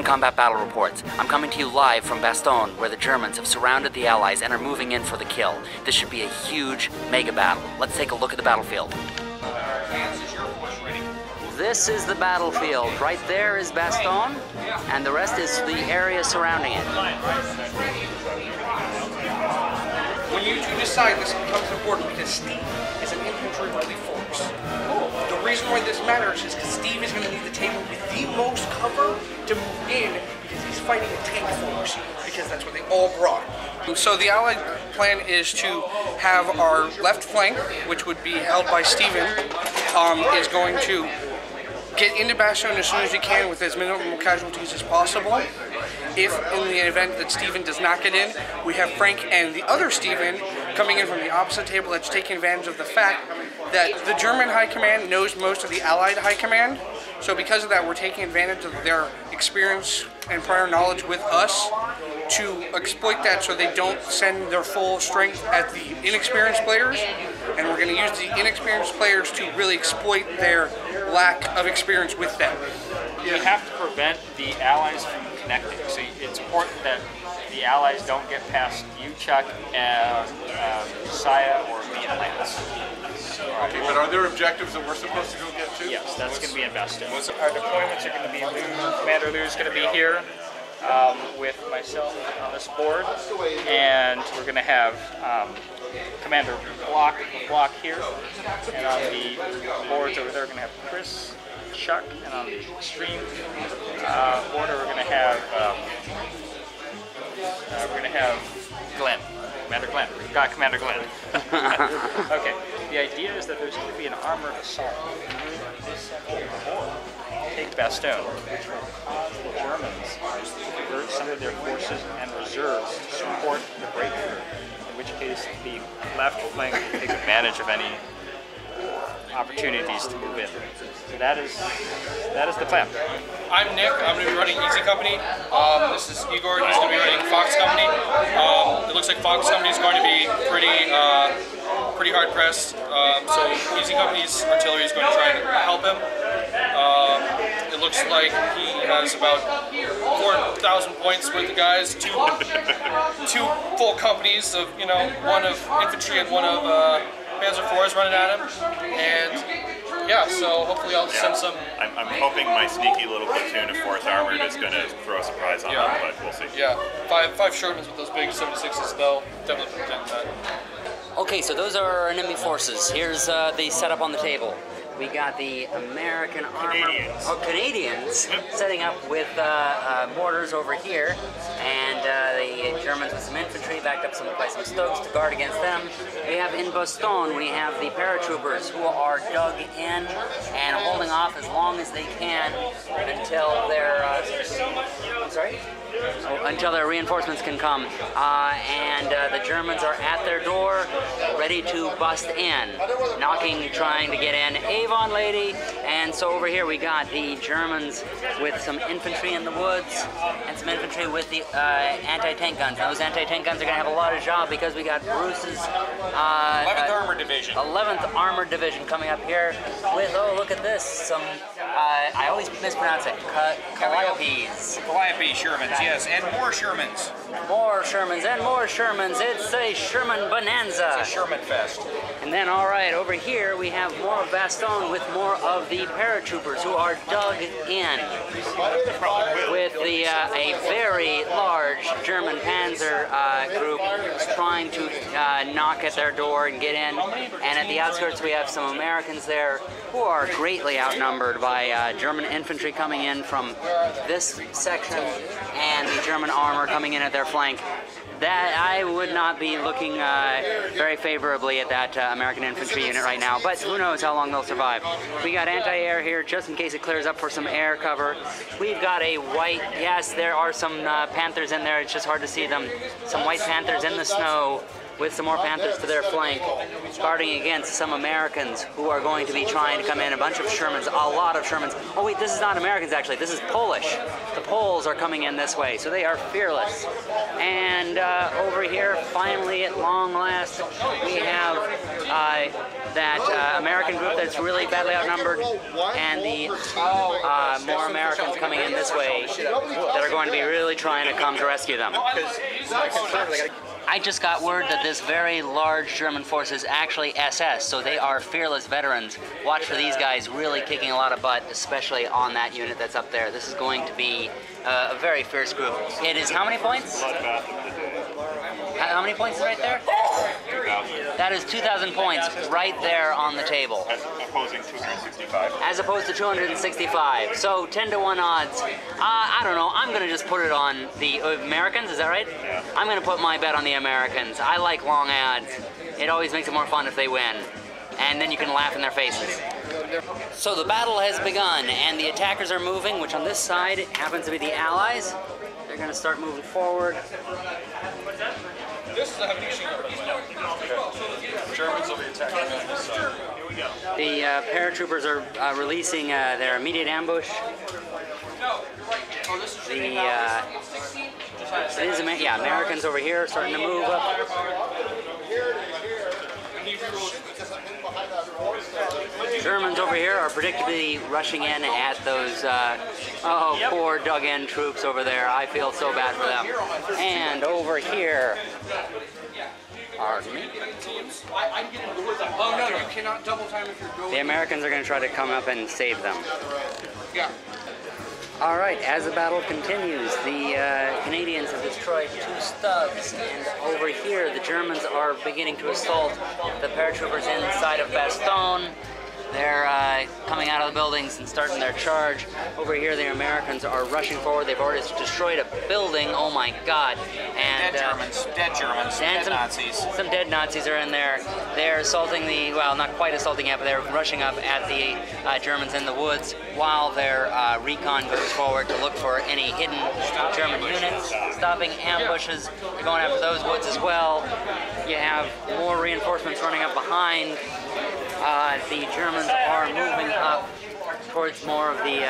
Ground Combat Battle Reports. I'm coming to you live from Bastogne, where the Germans have surrounded the Allies and are moving in for the kill. This should be a huge mega battle. Let's take a look at the battlefield. This is the battlefield. Right there is Bastogne, and the rest is the area surrounding it. When you two decide, this becomes important because Steve is an infantry-only force. The reason why this matters is because Steve is going to need the table with the most cover to move in because he's fighting a tank force, because that's what they all brought. So the Allied plan is to have our left flank, which would be held by Steven, is going to get into Bastogne as soon as he can with as minimal casualties as possible. If in the event that Steven does not get in, we have Frank and the other Steven coming in from the opposite table that's taking advantage of the fact that the German High Command knows most of the Allied High Command. So because of that, we're taking advantage of their experience and prior knowledge with us to exploit that so they don't send their full strength at the inexperienced players. And we're going to use the inexperienced players to really exploit their lack of experience with them. You have to prevent the Allies from connecting. So it's important that the Allies don't get past you, Chuck, Saya, or me and Lance. Okay, but are there objectives that we're supposed to go get to? Yes, that's going to be in Bastogne. Our deployments are going to be Lou. Commander Lou is going to be here with myself on this board, and we're going to have Commander Block here, and on the boards over there we're going to have Chris, Chuck, and on the extreme border we're going to have Glenn. Commander Glenn. We've got Commander Glenn. Okay. The idea is that there's going to be an armored assault. Take Bastogne, which will cause the Germans to divert some of their forces and reserves to support the breakthrough, in which case the left flank will take advantage of any opportunities to move in. So that is the plan. I'm Nick. I'm going to be running Easy Company. This is Igor. He's going to be running Fox Company. It looks like Fox Company is going to be pretty hard pressed. So Easy Company's artillery is going to try and help him. It looks like he has about 4,000 points worth of guys. Two full companies of one of infantry and one of Panzer IVs running at him, and yeah, so hopefully I'll send some. I'm hoping my sneaky little platoon of 4th Armored is going to throw a surprise on them, but we'll see. Yeah, five Shermans with those big 76s, they'll definitely protect that. Okay, so those are our enemy forces. Here's the setup on the table. We got the American Canadians setting up with mortars over here, and the Germans with some infantry backed up by some Stokes to guard against them. We have in Bastogne, we have the paratroopers who are dug in and holding off as long as they can until their until their reinforcements can come. And the Germans are at their door, ready to bust in, knocking, trying to get in. Avon lady, and so over here we got the Germans with some infantry in the woods and some infantry with the anti-tank guns. Now those anti-tank guns are going to have a lot of job because we got Bruce's 11th Armored Division. 11th Armored Division coming up here with, oh look at this, some, I always mispronounce it, Calliopes. Calliope Shermans, yes, and more Shermans. More Shermans and more Shermans. It's a Sherman bonanza. It's a Sherman fest. And then, all right, over here we have more of Bastogne with more of the paratroopers who are dug in with the a very large German Panzer group trying to knock at their door and get in. And at the outskirts we have some Americans there who are greatly outnumbered by German infantry coming in from this section and the German armor coming in at their flank. That I would not be looking very favorably at that American infantry unit right now, but who knows how long they'll survive. We got anti-air here just in case it clears up for some air cover. We've got a white, yes, there are some Panthers in there, it's just hard to see them. Some white Panthers in the snow with some more Panthers to their flank, guarding against some Americans who are going to be trying to come in. A bunch of Shermans, a lot of Shermans. Oh wait, this is not Americans actually, this is Polish. The Poles are coming in this way, so they are fearless. And over here, finally at long last, we have that American group that's really badly outnumbered, and the more Americans coming in this way that are going to be really trying to come to rescue them. I just got word that this very large German force is actually SS, so they are fearless veterans. Watch for these guys really kicking a lot of butt, especially on that unit that's up there. This is going to be a very fierce group. It is how many points? How many points is right there? 2,000. That is 2,000 points right there on the table. As opposing 265. As opposed to 265. So 10 to 1 odds. I don't know. I'm going to just put it on the Americans. Is that right? Yeah. I'm going to put my bet on the Americans. I like long odds. It always makes it more fun if they win. And then you can laugh in their faces. So the battle has begun, and the attackers are moving, which on this side happens to be the Allies. They're going to start moving forward. This is a heavy machine gun. Germans will be attacking on this side. The paratroopers are releasing their immediate ambush. Americans over here starting to move up. Germans over here are predictably rushing in at those poor dug-in troops over there. I feel so bad for them. And over here, pardon me. Oh no, you cannot double time if you're going. The Americans are going to try to come up and save them. Yeah. All right, as the battle continues, the Canadians have destroyed 2 studs, and over here the Germans are beginning to assault the paratroopers inside of Bastogne. They're coming out of the buildings and starting their charge. Over here, the Americans are rushing forward. They've already destroyed a building. Oh my God! And dead Germans, dead Nazis. Some dead Nazis are in there. They're assaulting the, well, not quite assaulting yet, but they're rushing up at the Germans in the woods while their recon goes forward to look for any hidden German units, stopping ambushes. They're going after those woods as well. You have more reinforcements running up behind. The Germans are moving up towards more of the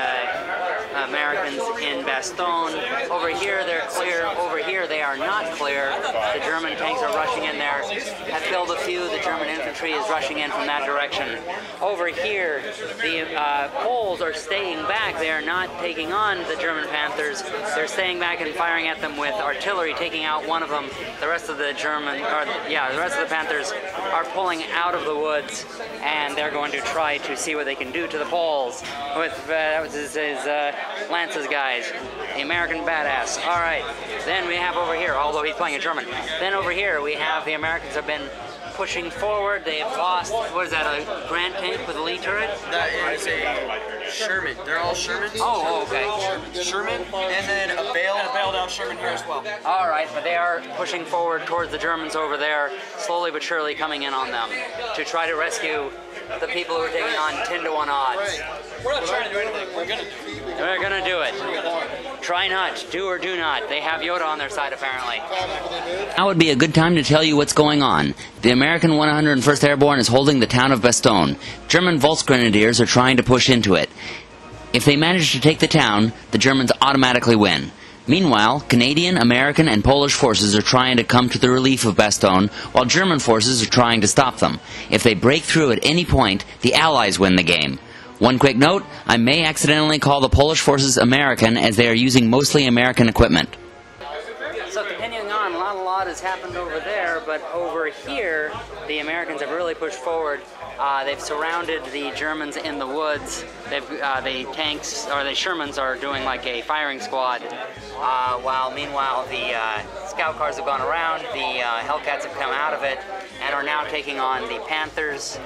Americans in Bastogne. Over here they're clear, over here they are not clear. The German tanks are rushing in there. Have killed a few, the German infantry is rushing in from that direction. Over here, the Poles are staying back. They are not taking on the German Panthers. They're staying back and firing at them with artillery, taking out one of them. The rest of the the rest of the Panthers are pulling out of the woods, and they're going to try to see what they can do to the Poles. That was his Lance's guys, the American badass. All right, then we have over here, although he's playing a German. Then over here we have the Americans have been pushing forward. They have lost, what is that, a Grand tank with a Lee turret? That is a Sherman. They're all Sherman. Oh, okay. Sherman, and then a bailed out Sherman here as well. All right, but they are pushing forward towards the Germans over there, slowly but surely coming in on them to try to rescue the people who are taking on 10 to 1 odds. We're not trying to do anything. We're gonna do it. We're gonna do it. Try not, do or do not. They have Yoda on their side apparently. Now would be a good time to tell you what's going on. The American 101st Airborne is holding the town of Bastogne. German Volksgrenadiers are trying to push into it. If they manage to take the town, the Germans automatically win. Meanwhile, Canadian, American, and Polish forces are trying to come to the relief of Bastogne, while German forces are trying to stop them. If they break through at any point, the Allies win the game. One quick note, I may accidentally call the Polish forces American, as they are using mostly American equipment. So continuing on, not a lot has happened over there, but over here, the Americans have really pushed forward. They've surrounded the Germans in the woods. The tanks, or the Shermans, are doing like a firing squad, while meanwhile the scout cars have gone around, the Hellcats have come out of it, and are now taking on the Panthers.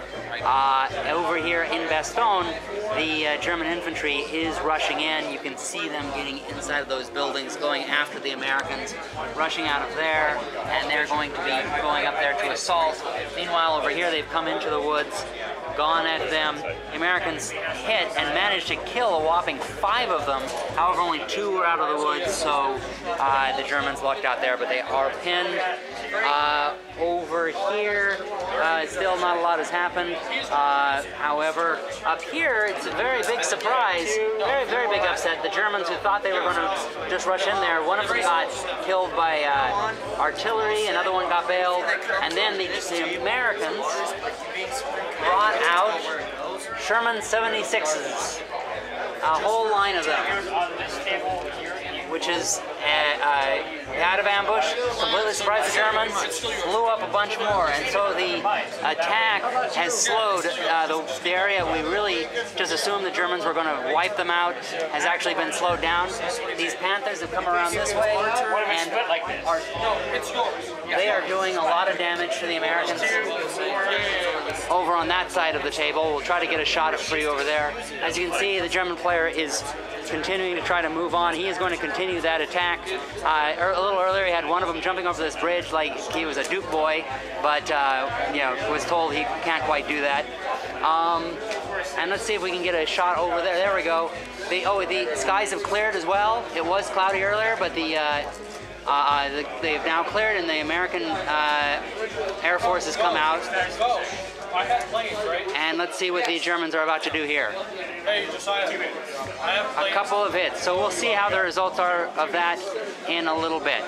Over here in Bastogne, the German infantry is rushing in. You can see them getting inside of those buildings, going after the Americans, rushing out of there, and they're going to be going up there to assault. Meanwhile, over here, they've come into the woods, gone at them. The Americans hit and managed to kill a whopping 5 of them. However, only 2 were out of the woods, so the Germans lucked out there, but they are pinned. Over here, still not a lot has happened. However, up here, it's a very big surprise, very, very big upset. The Germans, who thought they were going to just rush in there, one of them got killed by artillery, another one got bailed, and then the Americans Sherman 76s. A whole line of them. On this table here, Which is out of ambush, completely surprised the Germans, blew up a bunch more, and so the attack has slowed. The area we really just assumed the Germans were going to wipe them out has actually been slowed down. These Panthers have come around this way, and they are doing a lot of damage to the Americans over on that side of the table. We'll try to get a shot for you over there. As you can see, the German player is continuing to try to move on. He is going to continue that attack. A little earlier, he had one of them jumping over this bridge like he was a Duke boy, but you know, was told he can't quite do that. And let's see if we can get a shot over there. There we go. The skies have cleared as well. It was cloudy earlier, but they've now cleared, and the American Air Force has come out. And let's see what the Germans are about to do here. A couple of hits. So we'll see how the results are of that in a little bit.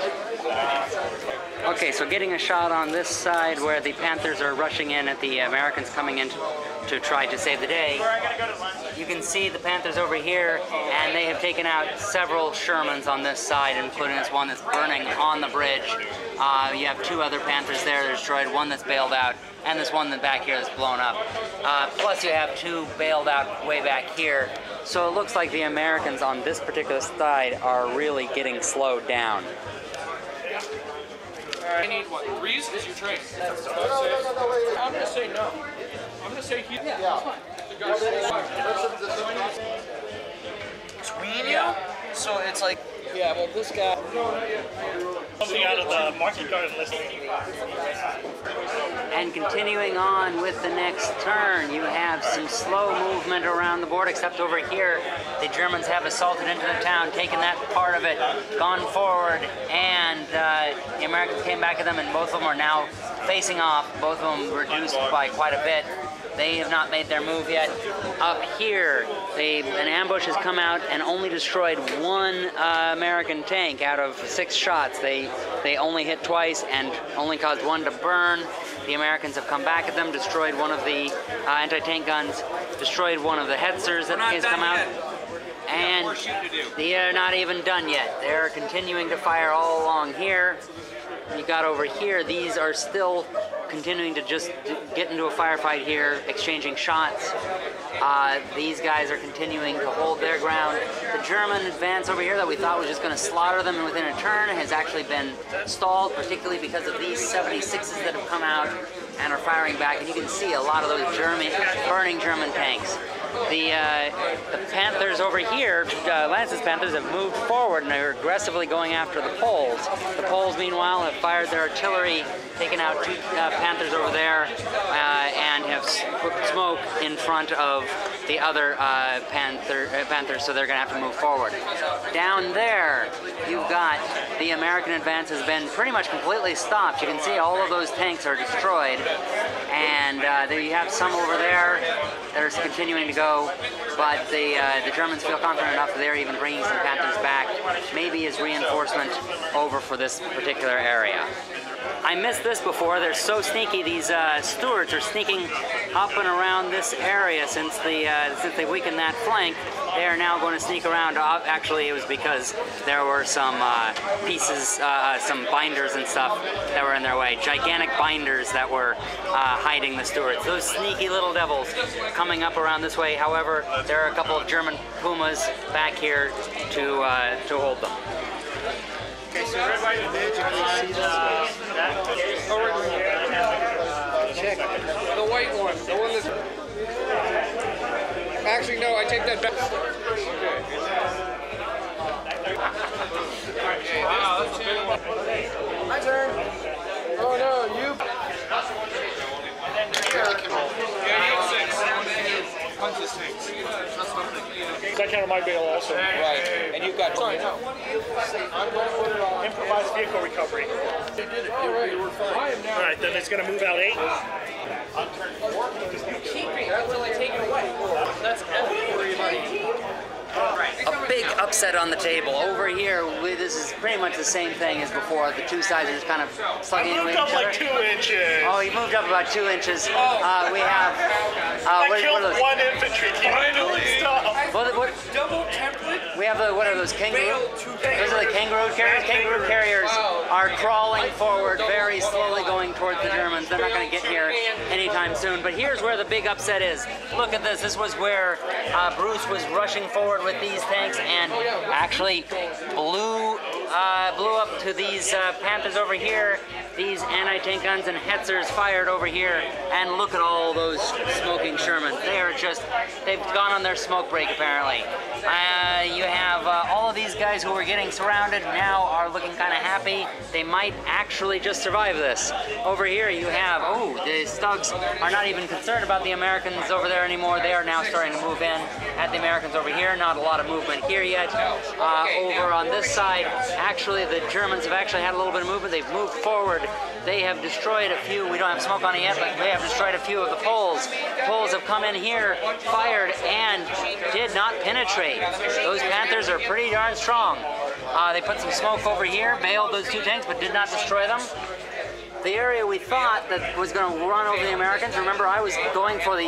Okay, so getting a shot on this side where the Panthers are rushing in at the Americans coming in to try to save the day. You can see the Panthers over here, and they have taken out several Shermans on this side, including this one that's burning on the bridge. You have two other Panthers there that are destroyed, one that's bailed out, and this one that's back here that's blown up. Plus you have two bailed out way back here. So it looks like the Americans on this particular side are really getting slowed down. I need what? Threes is your trade. I'm gonna say no. I'm gonna say he. Yeah. Between you? So it's like. Yeah, well, this guy. something out of the market garden listing. And continuing on with the next turn, you have some slow movement around the board, except over here, the Germans have assaulted into the town, taken that part of it, gone forward, and the Americans came back at them, and both of them are now facing off, both of them reduced by quite a bit. They have not made their move yet. Up here, an ambush has come out and only destroyed one American tank out of 6 shots. They only hit twice and only caused one to burn. The Americans have come back at them, destroyed one of the anti-tank guns, destroyed one of the Hetzers that has come out. And they are not even done yet. They're continuing to fire all along here. You got over here, these are still continuing to just get into a firefight here, exchanging shots. These guys are continuing to hold their ground. The German advance over here that we thought was just going to slaughter them within a turn has actually been stalled, particularly because of these 76s that have come out and are firing back. And you can see a lot of those burning German tanks. The Panthers over here, Lance's Panthers, have moved forward and are aggressively going after the Poles. The Poles, meanwhile, have fired their artillery, taken out 2 Panthers over there, and have put smoke in front of the other Panthers, so they're going to have to move forward. Down there, you've got the American advance has been pretty much completely stopped. You can see all of those tanks are destroyed, and there you have some over there that are continuing to go, but the Germans feel confident enough that they're even bringing some Panthers back, maybe as reinforcement over for this particular area. I missed this before. They're so sneaky. These Stuarts are sneaking up and around this area since they weakened that flank. They are now going to sneak around. Actually, it was because there were some pieces, some binders and stuff that were in their way. Gigantic binders that were hiding the Stuarts. Those sneaky little devils coming up around this way. However, there are a couple of German Pumas back here to hold them. Okay, so everybody did you see that? Check the white one, the one that's. Actually, no, I take that back. Wow, that's a big one. My turn. Oh no, you. Yeah, you have 6. Punches 6. That kind of my bail also. Right, and you've got. Sorry, no. Improvised vehicle recovery. They did it. All right, you were fine. I am now. All right, then it's going to move out 8. You keep it until I take it away. That's everybody. A big upset on the table. Over here, this is pretty much the same thing as before. The 2 sides are just kind of slugging into each other. Like 2 inches. Oh, he moved up about 2 inches. We have. I killed 1 infantry finally. What, Double template. we have the, what are those, kangaroo? Those are the kangaroo carriers. Kangaroo carriers are crawling forward very slowly going towards the Germans. They're not going to get here anytime soon. But here's where the big upset is. Look at this. This was where Bruce was rushing forward with these tanks and actually blew up to these Panthers over here. These anti-tank guns and Hetzers fired over here, and look at all those smoking Shermans. They are just, they've gone on their smoke break apparently. You have all of these guys who were getting surrounded now are looking kind of happy. They might actually just survive this. Over here you have, oh, the Stugs are not even concerned about the Americans over there anymore. They are now starting to move in at the Americans over here. Not a lot of movement here yet. Over on this side, actually the Germans have actually had a little bit of movement. They've moved forward. They have destroyed a few, we don't have smoke on it yet, but they have destroyed a few of the poles. Poles have come in here, fired, and did not penetrate. Those Panthers are pretty darn strong. They put some smoke over here, bailed those two tanks, but did not destroy them. The area we thought that was going to run over the Americans, remember I was going for the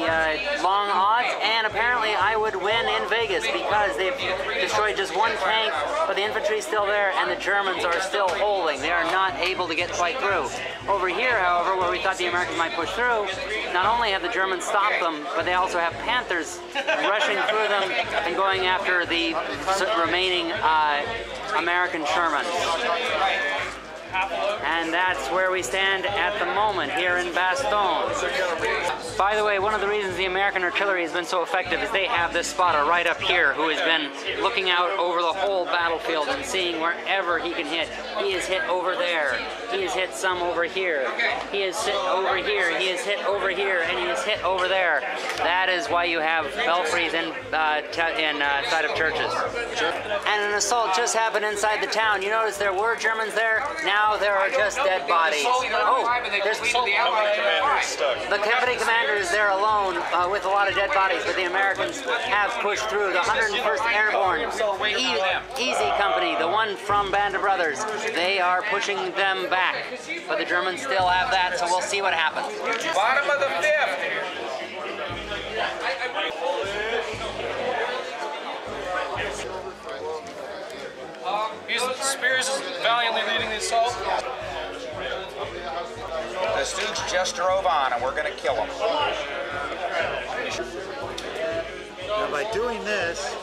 long odds, and apparently I would win in Vegas because they've destroyed just one tank, but the infantry is still there and the Germans are still holding. They are not able to get quite through. Over here, however, where we thought the Americans might push through, not only have the Germans stopped them, but they also have Panthers rushing through them and going after the remaining American Shermans. And that's where we stand at the moment here in Bastogne. By the way, one of the reasons the American artillery has been so effective is they have this spotter right up here who has been looking out over the whole battlefield and seeing wherever he can hit. He has hit over there. He has hit some over here. He has hit over here. He has hit over here, and he has hit over there. That is why you have belfries inside of churches. And an assault just happened inside the town. You notice there were Germans there. Now there are just dead bodies. Oh, there's the company commander is there alone with a lot of dead bodies, but the Americans have pushed through. The 101st Airborne, Easy Company, the one from Band of Brothers, they are pushing them back, but the Germans still have that, so we'll see what happens. Bottom of the fifth. Spears is valiantly leading the assault. The Stooges just drove on, and we're going to kill them. Now by doing this,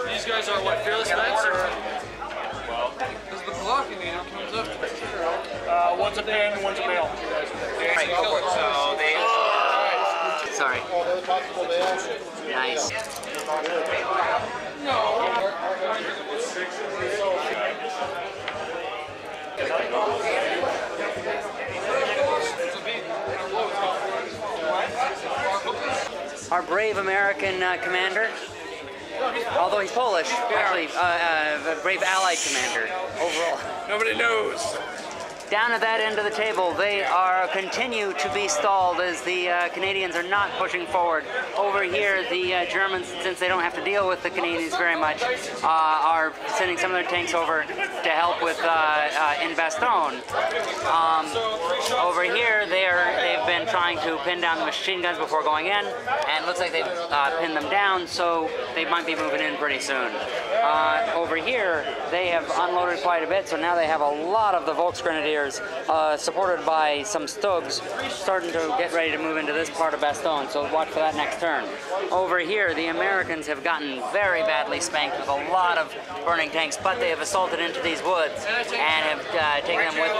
These guys are what, fearless knights? Because the blocking leader comes up. One's a pin, one's a male. So they... Sorry. Nice. Our brave American commander, although he's Polish, actually a brave Allied commander overall. Nobody knows. Down at that end of the table, they continue to be stalled as the Canadians are not pushing forward. Over here, the Germans, since they don't have to deal with the Canadians very much, are sending some of their tanks over to help with in Bastogne. Over here, they've been trying to pin down the machine guns before going in, and it looks like they've pinned them down, so they might be moving in pretty soon. Over here, they have unloaded quite a bit, so now they have a lot of the Volksgrenadiers, supported by some Stugs, starting to get ready to move into this part of Bastogne, so watch for that next turn. Over here, the Americans have gotten very badly spanked with a lot of burning tanks, but they have assaulted into these woods and have taken them with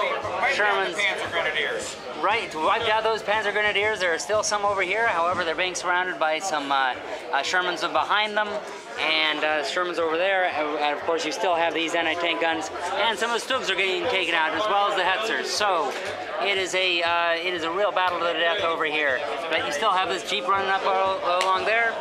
Shermans. Right, wiped out those Panzer Grenadiers. There are still some over here, however, they're being surrounded by some Shermans behind them, and Shermans over there, and of course you still have these anti-tank guns, and some of the Stugs are getting taken out, as well as the Hetzers. So, it is a real battle to the death over here. But you still have this Jeep running up along there.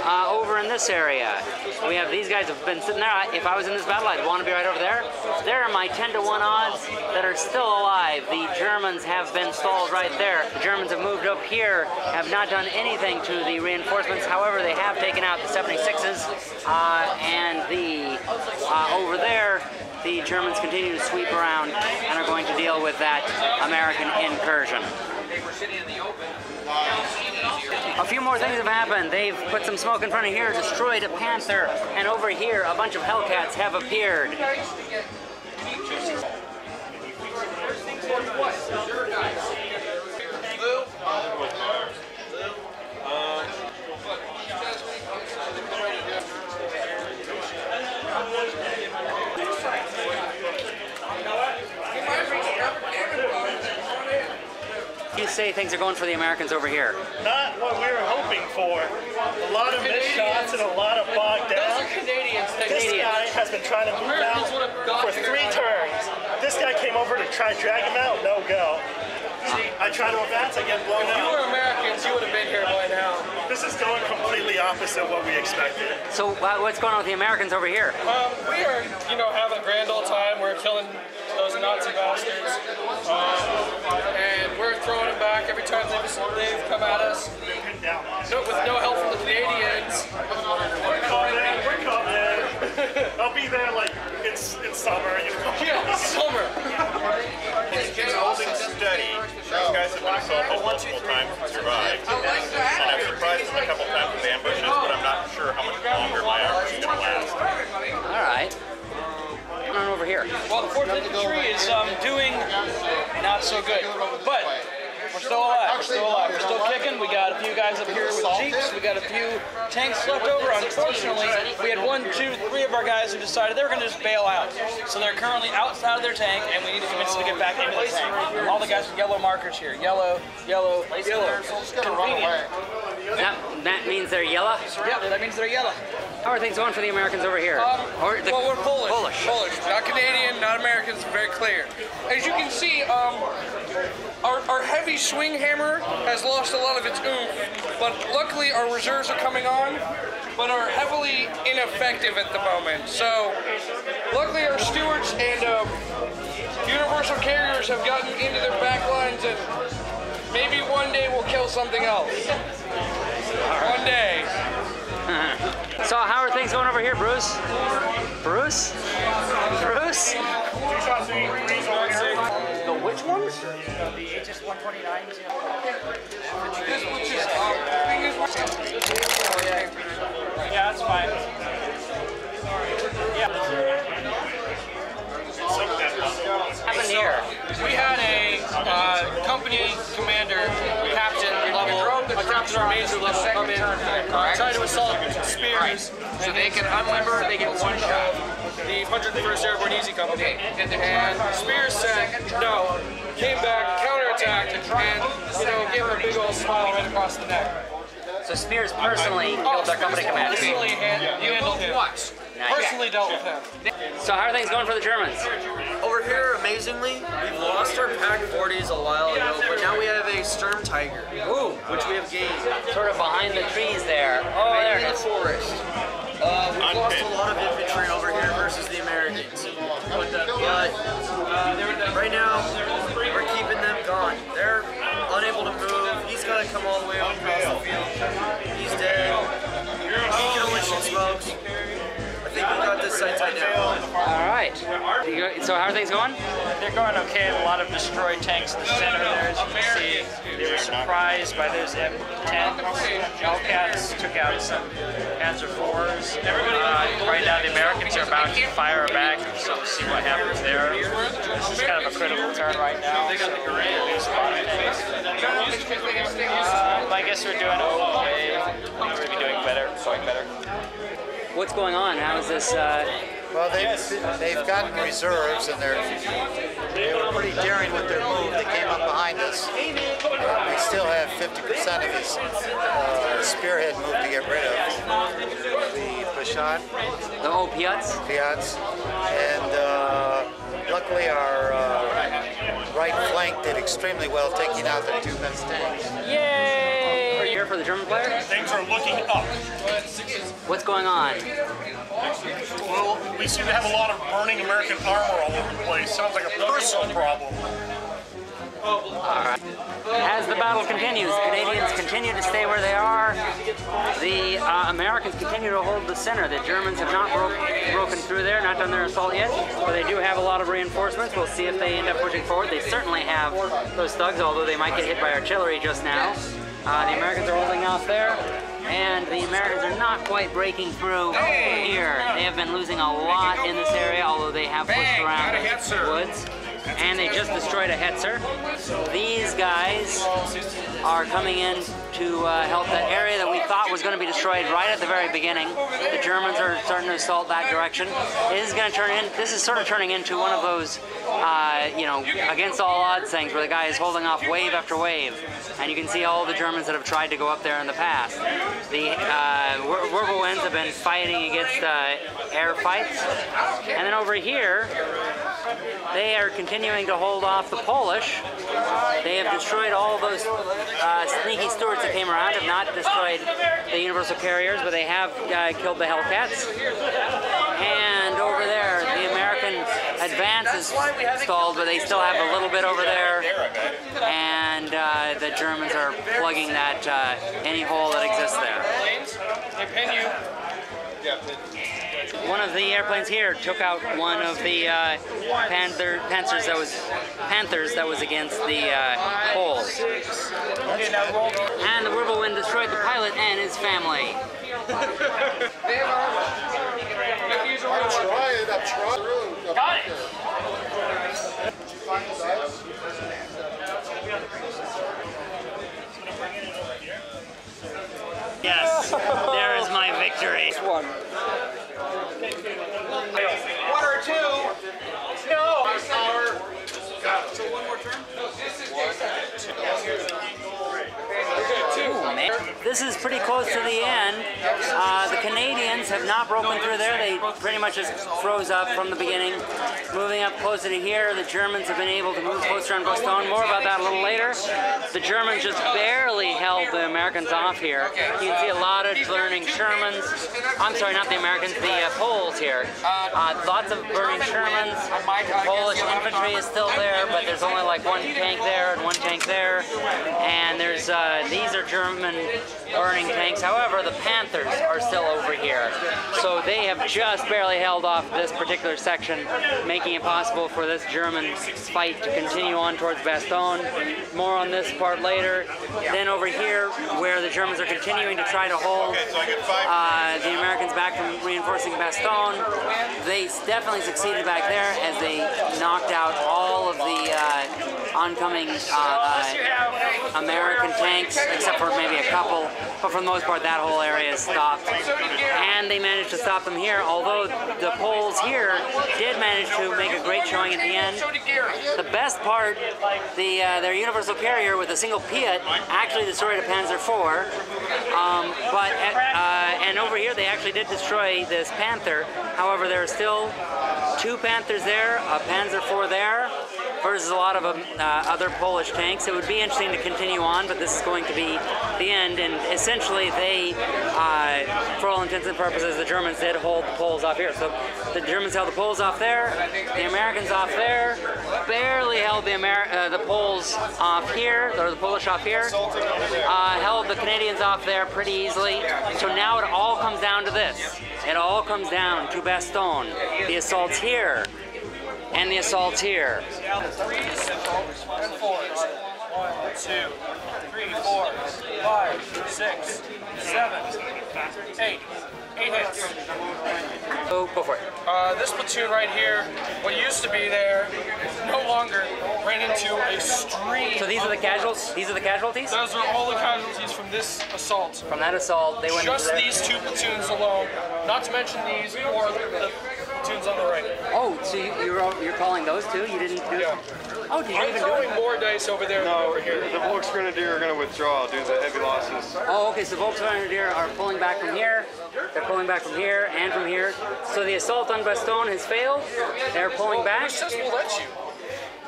Over in this area, we have these guys have been sitting there. If I was in this battle, I'd want to be right over there. There are my 10-to-1 odds that are still alive. The Germans have been stalled right there. The Germans have moved up here, have not done anything to the reinforcements. However, they have taken out the 76s, and over there, the Germans continue to sweep around and are going to deal with that American incursion. A few more things have happened. They've put some smoke in front of here, destroyed a Panther, and over here a bunch of Hellcats have appeared. You say things are going for the Americans over here. Not what we were hoping for. A lot of missed shots and a lot of bogged down. This guy has been trying to move out for 3 turns. This guy came over to try drag him out, no go. I try to advance, I get blown out. If you were Americans, you would have been here by now. This is going completely opposite what we expected. So what's going on with the Americans over here? We are, having a grand old time. We're killing those Nazi bastards. And we're throwing them back every time they've come at us. With no help from the Canadians. We're coming. I'll be there like it's summer, Yeah, it's summer. It's holding steady. These guys have been assaulted multiple times and survived. And I've surprised them a couple times with ambushes, but I'm not sure how much longer my armor is going to last. All right. Come on over here. Well, the 4th Infantry is doing not so good, but we're still alive. We're still alive. We're still kicking. We got a few guys up here with Jeeps. We got a few tanks left over. Unfortunately, we had 1, 2, 3 of our guys who decided they were going to just bail out. So they're currently outside of their tank, and we need to convince them to get back into the tank. All the guys with yellow markers here. Yellow, yellow, yellow. Convenient. That means they're yellow? Yep, that means they're yellow. How are things going for the Americans over here? Well, we're Polish. Polish. Not Canadian, not Americans, very clear. As you can see, our heavy swing hammer has lost a lot of its oomph, but luckily our reserves are coming on, but are heavily ineffective at the moment. So, luckily our stewards and universal carriers have gotten into their back lines, and maybe one day we'll kill something else. One day. So how are things going over here, Bruce? Bruce? Bruce? The which ones? The HS-129s. Yeah, that's fine. What happened here? We had a company commander, captain level, a captain or major level come in, try to assault Spears, so they can unlimber, they get 1 shot. The 101st Airborne Easy Company, and Spears said no, came back, counterattacked, and gave him a big old smile right across the neck. So Spears personally killed their company commander. Personally handled him. Nice. Personally dealt with him. So how are things going for the Germans? Over here, amazingly, we lost our Pack 40s a while ago, but now we have a Sturm Tiger, which we have gained. Sort of behind the trees there. Oh, there it is. Forest. We've lost a lot of infantry over here versus the Americans. But right now, we're keeping them gone. They're unable to move. He's got to come all the way across the field. He's dead. He can only shoot smokes. I think we got this site right now. All right. So how are things going? They're going okay. A lot of destroyed tanks in the center there, as you can see. They were surprised by those M10 Hellcats, took out some Panzer IVs. Right now the Americans are about to fire back, so we'll see what happens there. This is kind of a critical turn right now. So I guess we're doing okay. Things could be doing better, going better. What's going on? How is this? Well, they've gotten reserves, and they were pretty daring with their move. They came up behind us. They still have 50% of his spearhead move to get rid of. The Pashot. The old Piats? Piats. And Luckily, our right flank did extremely well, taking out their 2 best tanks. Yay! Are you here for the German player? Things are looking up. What's going on? Well, we seem to have a lot of burning American armor all over the place. Sounds like a personal problem. Alright. As the battle continues, the Canadians continue to stay where they are. The Americans continue to hold the center. The Germans have not broken through there, not done their assault yet, but they do have a lot of reinforcements. We'll see if they end up pushing forward. They certainly have those thugs, although they might get hit by artillery just now. The Americans are holding off there, and the Americans are not quite breaking through here. They have been losing a lot in this area, although they have pushed around the woods. And they just destroyed a Hetzer. These guys are coming in to help that area that we thought was going to be destroyed right at the very beginning. The Germans are starting to assault that direction. This is going to turn in. This is sort of turning into one of those, you know, against all odds things where the guy is holding off wave after wave, and you can see all the Germans that have tried to go up there in the past. The Wirbelwinds have been fighting against air fights, and then over here, they are continuing to hold off the Polish. They have destroyed all those sneaky Stuarts that came around, have not destroyed the Universal Carriers, but they have killed the Hellcats. And over there, the American advance is stalled, but they still have a little bit over there. And the Germans are plugging that any hole that exists there. They pin you. One of the airplanes here took out one of the Panthers that was against the Poles. And the Wirbelwind destroyed the pilot and his family. I'm trying. Got it. Yes, there is my victory. One or two. No. So one more turn? Ooh, man. This is pretty close to the end. The Canadians have not broken through there. They pretty much just froze up from the beginning. Moving up closer to here, the Germans have been able to move closer on Bastogne. More about that a little later. The Germans just barely held the Americans off here. You can see a lot of burning Shermans. I'm sorry, not the Americans, the Poles here. Lots of burning Shermans. Polish infantry is still there, but there's only like 1 tank there and 1 tank there. And there's these are German burning tanks. However, the Panthers are still over here. So they have just barely held off this particular section, making it possible for this German fight to continue on towards Bastogne. More on this part later. Then over here, where the Germans are continuing to try to hold the Americans back from reinforcing Bastogne, they definitely succeeded back there as they knocked out all of the oncoming American tanks, except for maybe a couple. But for the most part, that whole area is stopped. And they managed to stop them here, although the Poles here did manage to make a great showing at the end. The best part, their Universal Carrier with a single Piat actually destroyed a Panzer IV. And over here, they actually did destroy this Panther. However, there are still 2 Panthers there, a Panzer IV there, versus a lot of other Polish tanks. It would be interesting to continue on, but this is going to be the end. And essentially, they, for all intents and purposes, the Germans did hold the Poles off here. So the Germans held the Poles off there, the Americans off there, barely held the Poles off here, or the Polish off here, held the Canadians off there pretty easily. So now it all comes down to this. It all comes down to Bastogne. The assault's here. And the assault's here. 3s and 4s. 1, 2, 3, 4, 5, 6, 7, 8. 8 hits. Oh, go for it. This platoon right here, what used to be there, no longer ran into a stream. So these are the casualties? These are the casualties? Those are all the casualties from this assault. From that assault, they went just into these 2 platoons alone, not to mention these or the platoons on the right. Oh, so you're calling those 2? You didn't do it? Oh, did you I'm even do throwing it? more dice over there than over here. The Volksgrenadier are going to withdraw due to the heavy losses. Oh, okay, so Volkswagen are pulling back from here, they're pulling back from here, and from here. So the assault on Bastogne has failed, they're pulling back. Who says we'll let you?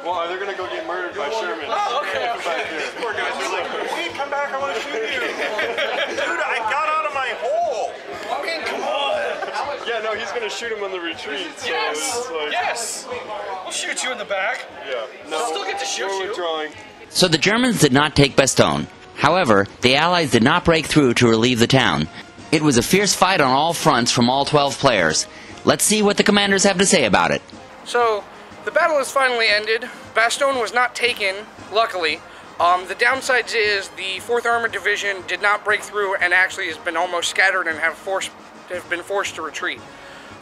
Well, they're going to go get murdered by Sherman. Oh, okay. These poor guys are like, wait, come back, I want to shoot you. Dude, I got out of my hole. I mean, come on. Yeah, no, he's going to shoot him on the retreat. So Yes. it's like, Yes. We'll shoot you in the back. Yeah. No, Still get to shoot we're you. withdrawing. So the Germans did not take Bastogne. However, the Allies did not break through to relieve the town. It was a fierce fight on all fronts from all 12 players. Let's see what the commanders have to say about it. So, the battle has finally ended. Bastogne was not taken, luckily. The downsides is the 4th Armored Division did not break through and actually has been almost scattered and have been forced to retreat.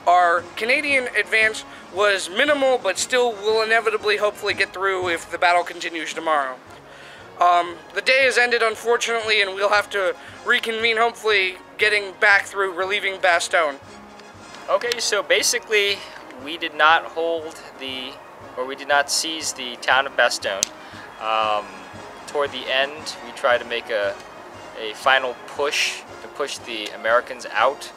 Our Canadian advance was minimal, but still will inevitably hopefully get through if the battle continues tomorrow. The day has ended, unfortunately, and we'll have to reconvene, hopefully getting back through relieving Bastogne. Okay, so basically, we did not we did not seize the town of Bastogne. Toward the end, we tried to make a final push to push the Americans out,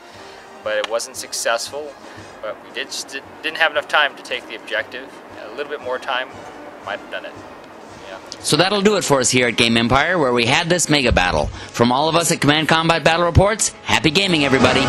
but it wasn't successful. But we didn't have enough time to take the objective. A little bit more time might have done it. Yeah. So that'll do it for us here at Game Empire, where we had this mega battle. From all of us at Command Combat Battle Reports, happy gaming, everybody!